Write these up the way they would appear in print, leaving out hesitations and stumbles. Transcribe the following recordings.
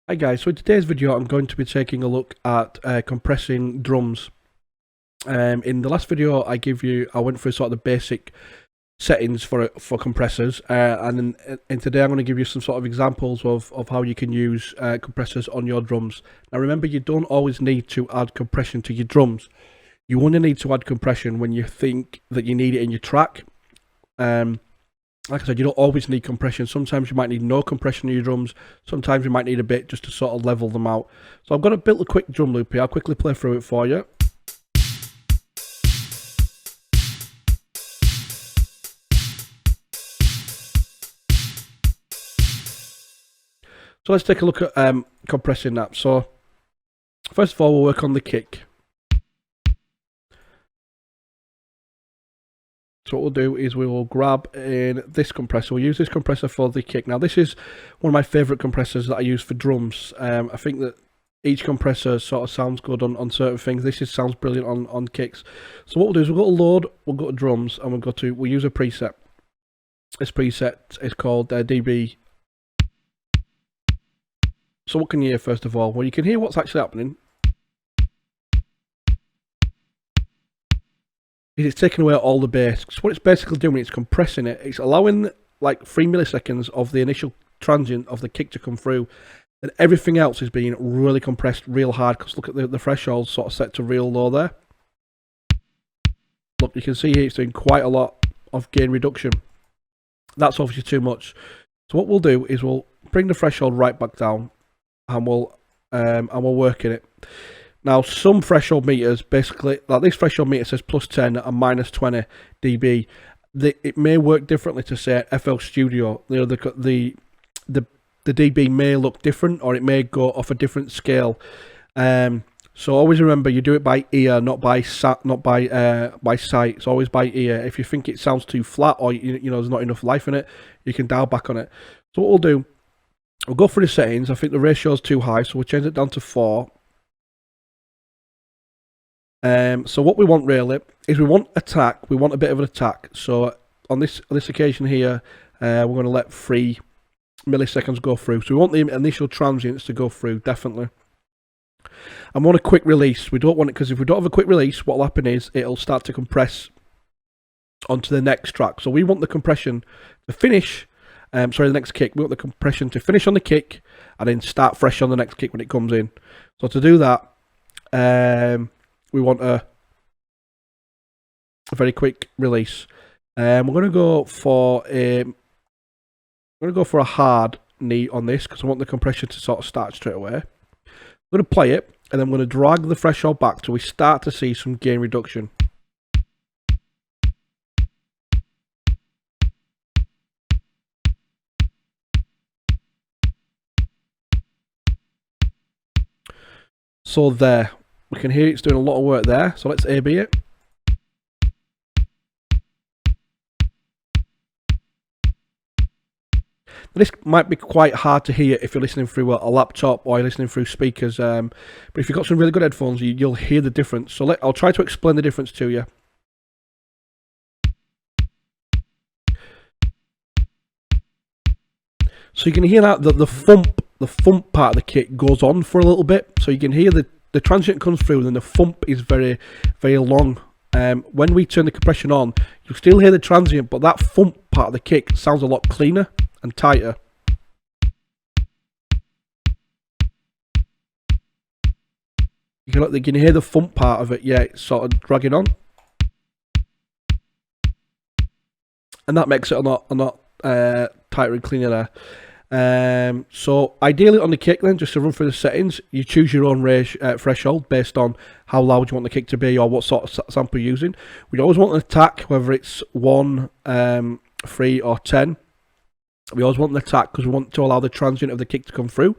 Hi guys, so in today's video I'm going to be taking a look at compressing drums. In the last video I went through sort of the basic settings for compressors, and in today I'm going to give you some sort of examples of how you can use compressors on your drums. Now remember, you don't always need to add compression to your drums. You only need to add compression when you think that you need it in your track. Like I said, you don't always need compression. Sometimes you might need no compression in your drums. Sometimes you might need a bit just to sort of level them out. So I've got a built a quick drum loop here. I'll quickly play through it for you. So let's take a look at compressing that. So first of all, we'll work on the kick. So what we'll do is we will grab in this compressor. We'll use this compressor for the kick. Now this is one of my favourite compressors that I use for drums. I think that each compressor sort of sounds good on certain things. This sounds brilliant on kicks. So what we'll do is we'll go to load, we'll go to drums, and we'll use a preset. This preset is called dB. So what can you hear first of all? Well, you can hear what's actually happening. It's taking away all the bass. So what it's basically doing, it's compressing it. It's allowing like 3 milliseconds of the initial transient of the kick to come through, and everything else is being really compressed real hard, because look at the threshold sort of set to real low there. Look, you can see here it's doing quite a lot of gain reduction. That's obviously too much. So what we'll do is we'll bring the threshold right back down, and we'll work in it. Now, some threshold meters, basically, like this threshold meter says +10 and -20 dB. It may work differently to, say, FL Studio. You know, the dB may look different, or it may go off a different scale. So always remember, you do it by ear, not by sight. It's always by ear. If you think it sounds too flat, or you know there's not enough life in it, you can dial back on it. So what we'll do, we'll go through the settings. I think the ratio is too high, so we'll change it down to 4. So what we want really is we want attack. We want a bit of an attack. So on this occasion here, we're going to let 3 milliseconds go through. So we want the initial transients to go through, definitely. And we want a quick release. We don't want it, because if we don't have a quick release, what will happen is it'll start to compress onto the next track. So we want the compression to finish. The next kick. We want the compression to finish on the kick and then start fresh on the next kick when it comes in. So to do that, we want a very quick release. We're going to go for a hard knee on this, because I want the compression to sort of start straight away. I'm going to play it, and then I'm going to drag the threshold back till we start to see some gain reduction. So there, we can hear it's doing a lot of work there. So let's A/B it. This might be quite hard to hear if you're listening through a laptop or you're listening through speakers, but if you've got some really good headphones, you'll hear the difference. So I'll try to explain the difference to you. So you can hear that the thump part of the kick goes on for a little bit. So you can hear the transient comes through, and then the thump is very, very long. When we turn the compression on, you'll still hear the transient, but that thump part of the kick sounds a lot cleaner and tighter. You can hear the thump part of it, yeah, it's sort of dragging on, and that makes it a lot tighter and cleaner there. So ideally on the kick, then, just to run through the settings, you choose your own threshold based on how loud you want the kick to be or what sort of sample you're using. We always want an attack, whether it's 1, 3 or 10. We always want an attack because we want to allow the transient of the kick to come through.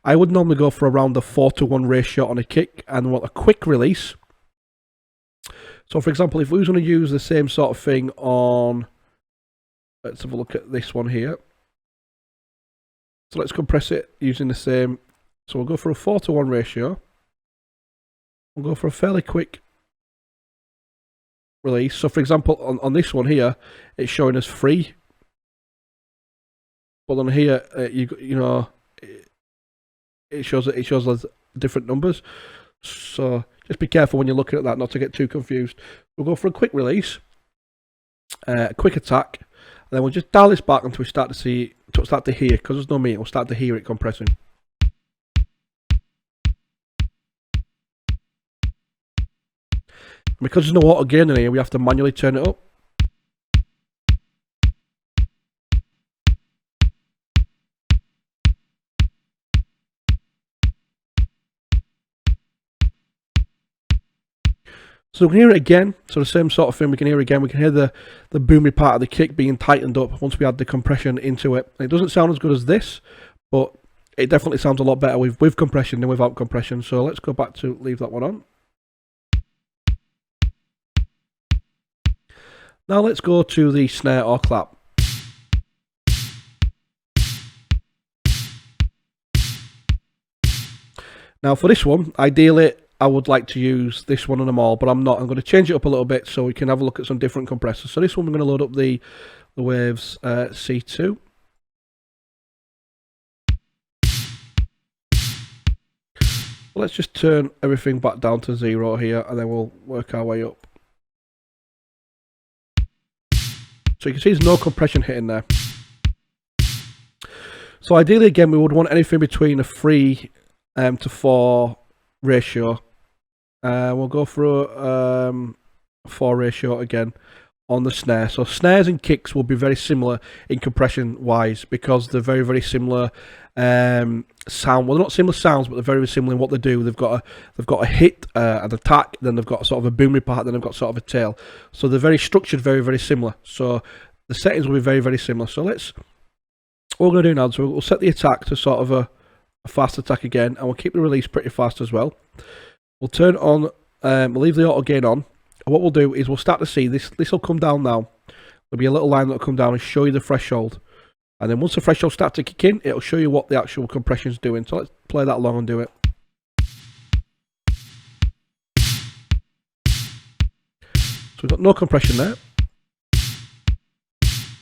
I would normally go for around the 4:1 ratio on a kick, and want a quick release. So for example, if we was going to use the same sort of thing on, let's have a look at this one here. So let's compress it using the same. So we'll go for a 4:1 ratio. We'll go for a fairly quick release. So for example, on this one here, it's showing us 3. But on here, you know, it shows us different numbers. So just be careful when you're looking at that, not to get too confused. We'll go for a quick release, a quick attack, and then we'll just dial this back until we start to hear, because there's no meter, we'll start to hear it compressing. And because there's no auto gain in here, we have to manually turn it up. So we can hear it again, so the same sort of thing we can hear again. We can hear the boomy part of the kick being tightened up once we add the compression into it. And it doesn't sound as good as this, but it definitely sounds a lot better with compression than without compression. So let's go back to leave that one on. Now let's go to the snare or clap. Now for this one, ideally I would like to use this one on them all, but I'm not. I'm going to change it up a little bit so we can have a look at some different compressors. So this one, we're going to load up the Waves C2. Well, let's just turn everything back down to 0 here, and then we'll work our way up. So you can see there's no compression hitting there. So ideally, again, we would want anything between a 3 to 4 ratio. We'll go for a 4 ratio again on the snare. So snares and kicks will be very similar in compression wise, because they're very, very similar sound. Well, they're not similar sounds, but they're very, very similar in what they do. They've got a hit, an attack, then they've got sort of a boomy part, then they've got sort of a tail. So they're very structured, very, very similar. So the settings will be very, very similar. So what we're going to do now, so we'll set the attack to sort of a fast attack again, and we'll keep the release pretty fast as well. We'll turn on, we'll leave the auto gain on, and what we'll do is we'll start to see this will come down now. There'll be a little line that will come down and show you the threshold, and then once the threshold starts to kick in, it'll show you what the actual compression is doing. So let's play that along and do it. So we've got no compression there.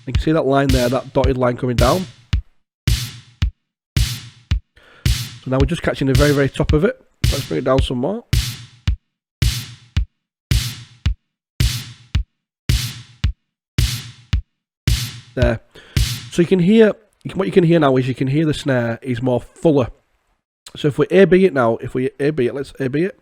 You can see that line there, that dotted line coming down. So now we're just catching the very, very top of it. Let's bring it down some more. There. So you can hear, what you can hear now is you can hear the snare is more fuller. So if we A-B it now, let's A-B it.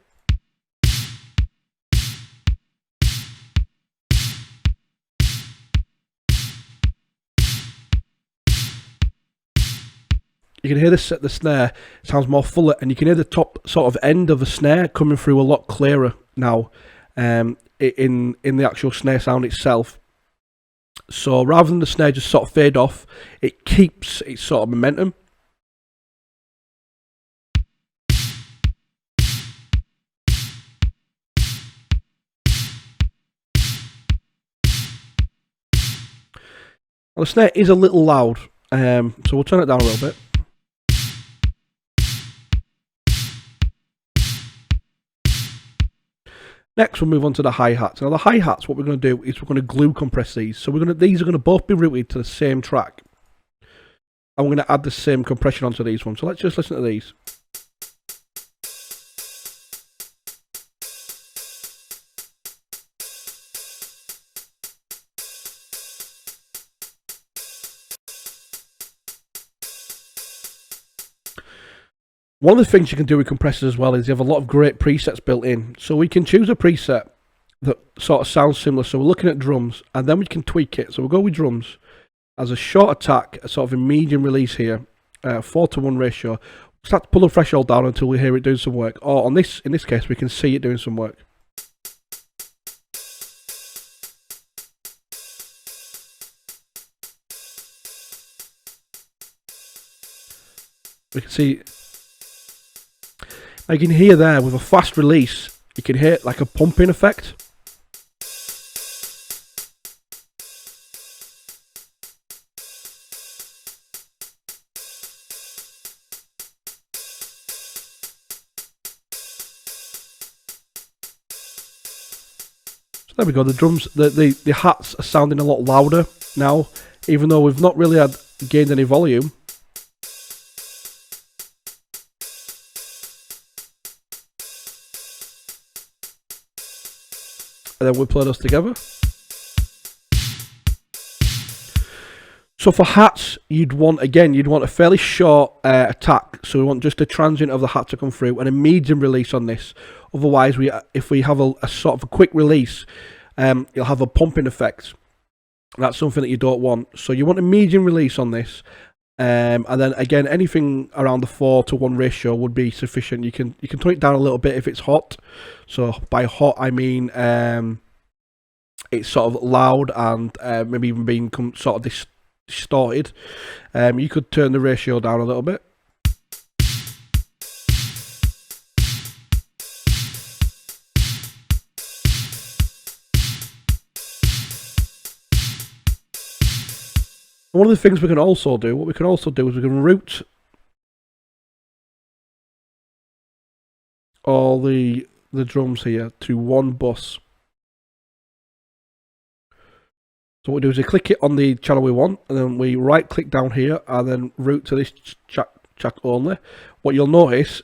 You can hear the snare sounds more fuller, and you can hear the top sort of end of the snare coming through a lot clearer now in the actual snare sound itself. So rather than the snare just sort of fade off, it keeps its sort of momentum. Well, the snare is a little loud, so we'll turn it down a little bit. Next, we'll move on to the hi-hats. Now, the hi-hats, what we're going to do is we're going to glue compress these. So these are going to both be routed to the same track, and we're going to add the same compression onto these ones. So let's just listen to these. One of the things you can do with compressors as well is you have a lot of great presets built in. So we can choose a preset that sort of sounds similar. So we're looking at drums, and then we can tweak it. So we'll go with drums as a short attack, a sort of a medium release here, 4:1 ratio. Start to pull the threshold down until we hear it doing some work. Or in this case, we can see it doing some work. We can see. You can hear there with a fast release, you can hear like a pumping effect. So there we go, the drums, the hats are sounding a lot louder now, even though we've not really gained any volume. and then we play those together. So for hats, you'd want a fairly short attack. So we want just a transient of the hat to come through and a medium release on this. Otherwise, if we have a sort of a quick release, you'll have a pumping effect. That's something that you don't want. So you want a medium release on this. And then again, anything around the 4:1 ratio would be sufficient. You can tone it down a little bit if it's hot. So by hot, I mean it's sort of loud and maybe even being sort of distorted. You could turn the ratio down a little bit. One of the things we can also do, is we can route all the drums here to one bus. So what we do is we click it on the channel we want, and then we right click down here and then route to this track only. What you'll notice,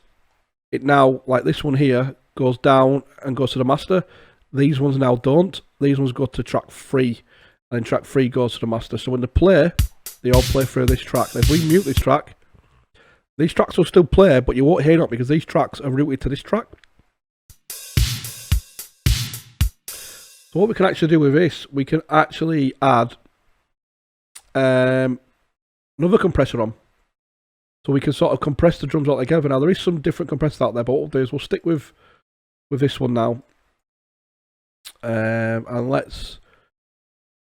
it now, like this one here, goes down and goes to the master. These ones now don't. These ones go to track 3, and then track 3 goes to the master. So when they play, they all play through this track. And if we mute this track, these tracks will still play, but you won't hear it because these tracks are routed to this track. So what we can actually do with this, we can actually add another compressor on. So we can sort of compress the drums all together. Now there is some different compressors out there, but what we'll do is we'll stick with this one now. And let's...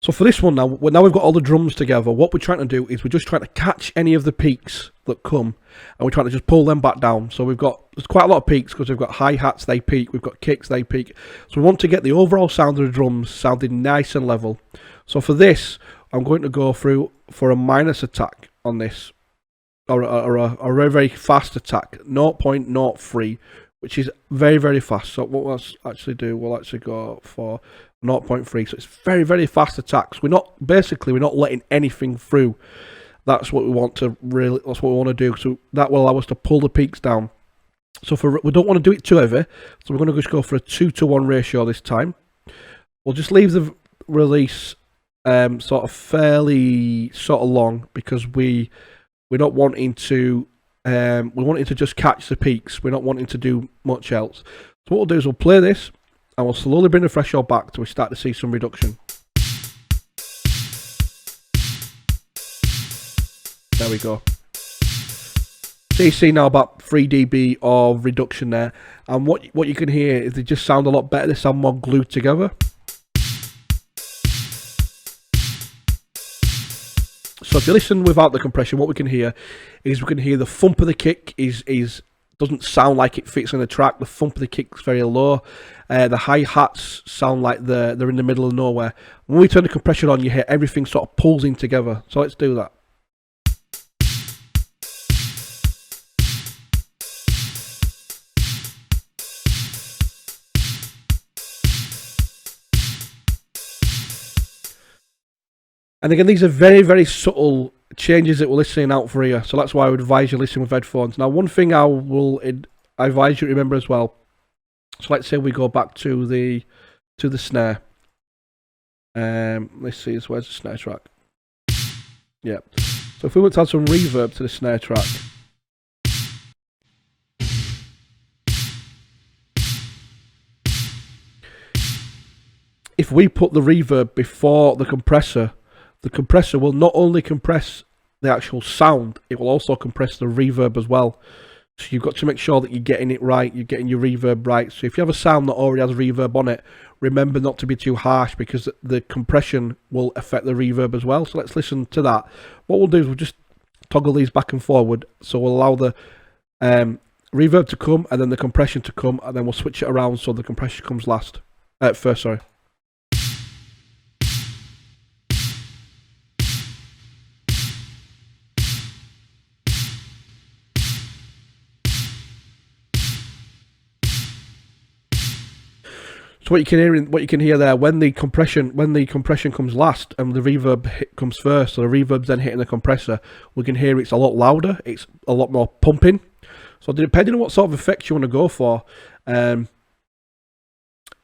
So for this one now we've got all the drums together. What we're trying to do is we're just trying to catch any of the peaks that come, and we're trying to just pull them back down. So there's quite a lot of peaks because we've got hi-hats, they peak, we've got kicks, they peak. So we want to get the overall sound of the drums sounding nice and level. So for this, I'm going to go through for a minus attack on this, or a very, very fast attack, 0.03, which is very, very fast. So what we'll actually do, we'll actually go for 0.3, so it's very, very fast attacks. We're not letting anything through. That's what we want to do. So that will allow us to pull the peaks down. So we don't want to do it too heavy. So we're going to just go for a 2:1 ratio this time. We'll just leave the release sort of fairly long because we're not wanting to. We're wanting to just catch the peaks. We're not wanting to do much else. So what we'll do is we'll play this, and we'll slowly bring the threshold back till we start to see some reduction. There we go. So you see now about 3 dB of reduction there, and what you can hear is they just sound a lot better. They sound more glued together. So if you listen without the compression, what we can hear is the thump of the kick doesn't sound like it fits in the track. The thump of the kick's very low. The hi-hats sound like they're in the middle of nowhere. When we turn the compression on, you hear everything sort of pulls in together. So let's do that. And again, these are very, very subtle changes that we're listening out for here. So that's why I would advise you listen with headphones. Now, one thing I advise you to remember as well. So let's say we go back to the snare. Let's see, where's the snare track? Yeah. So if we want to add some reverb to the snare track. If we put the reverb before the compressor will not only compress the actual sound, it will also compress the reverb as well. So you've got to make sure that you're getting it right, you're getting your reverb right. So if you have a sound that already has reverb on it, remember not to be too harsh because the compression will affect the reverb as well. So let's listen to that. What we'll do is we'll just toggle these back and forward. So we'll allow the reverb to come and then the compression to come, and then we'll switch it around so the compression comes first, sorry. So what you can hear there, when the compression comes last and the reverb comes first, so the reverb's then hitting the compressor, we can hear it's a lot louder, it's a lot more pumping. So depending on what sort of effects you want to go for, the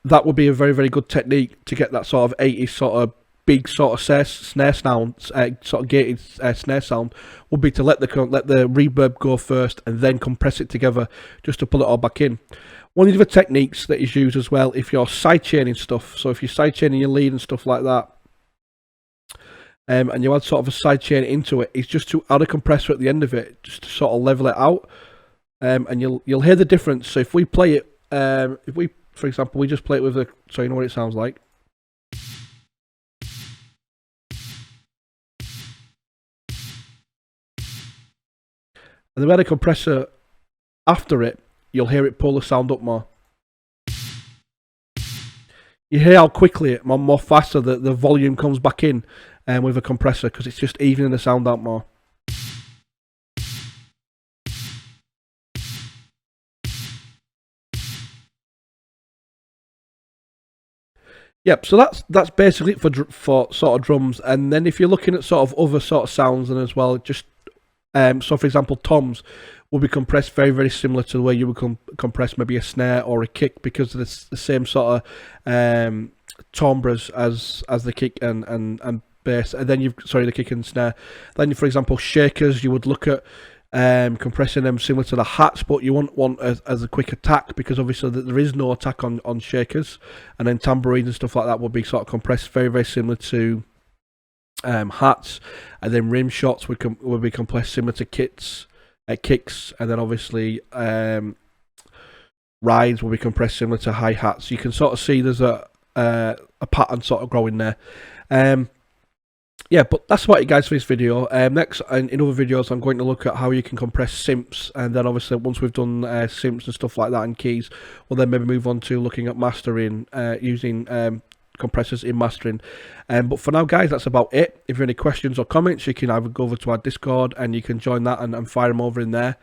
that would be a very, very good technique to get that sort of 80s sort of big sort of snare sound, sort of gated snare sound, would be to let the reverb go first and then compress it together just to pull it all back in. One of the other techniques that is used as well, if you're sidechaining stuff, so if you're sidechaining your lead and stuff like that, and you add sort of a sidechain into it, is just to add a compressor at the end of it, just to sort of level it out, and you'll hear the difference. So if we play it, if we, for example, we just play it with so you know what it sounds like. And then we add a compressor after it, you'll hear it pull the sound up more. You hear how quickly, more faster, the volume comes back in with a compressor, because it's just evening the sound out more. Yep, so that's basically it for sort of drums. And then if you're looking at sort of other sort of sounds and as well, just so for example, toms will be compressed very, very similar to the way you would compress maybe a snare or a kick, because it's the same sort of timbres as the kick and bass. And then the kick and snare. Then, for example, shakers, you would look at compressing them similar to the hats, but you wouldn't want as a quick attack, because obviously there is no attack on shakers. And then tambourines and stuff like that would be sort of compressed very, very similar to hats. And then rim shots would be compressed similar to kicks, and then obviously rides will be compressed similar to hi-hats. You can sort of see there's a pattern sort of growing there. Yeah, but that's about it, guys, for this video. Next, in other videos, I'm going to look at how you can compress synths, and then obviously once we've done synths and stuff like that and keys, we'll then maybe move on to looking at mastering, using compressors in mastering. But for now, guys, that's about it. If you have any questions or comments, you can either go over to our Discord and you can join that and fire them over in there.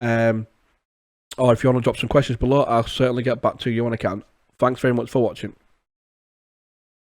Or if you want to drop some questions below, I'll certainly get back to you when I can. Thanks very much for watching.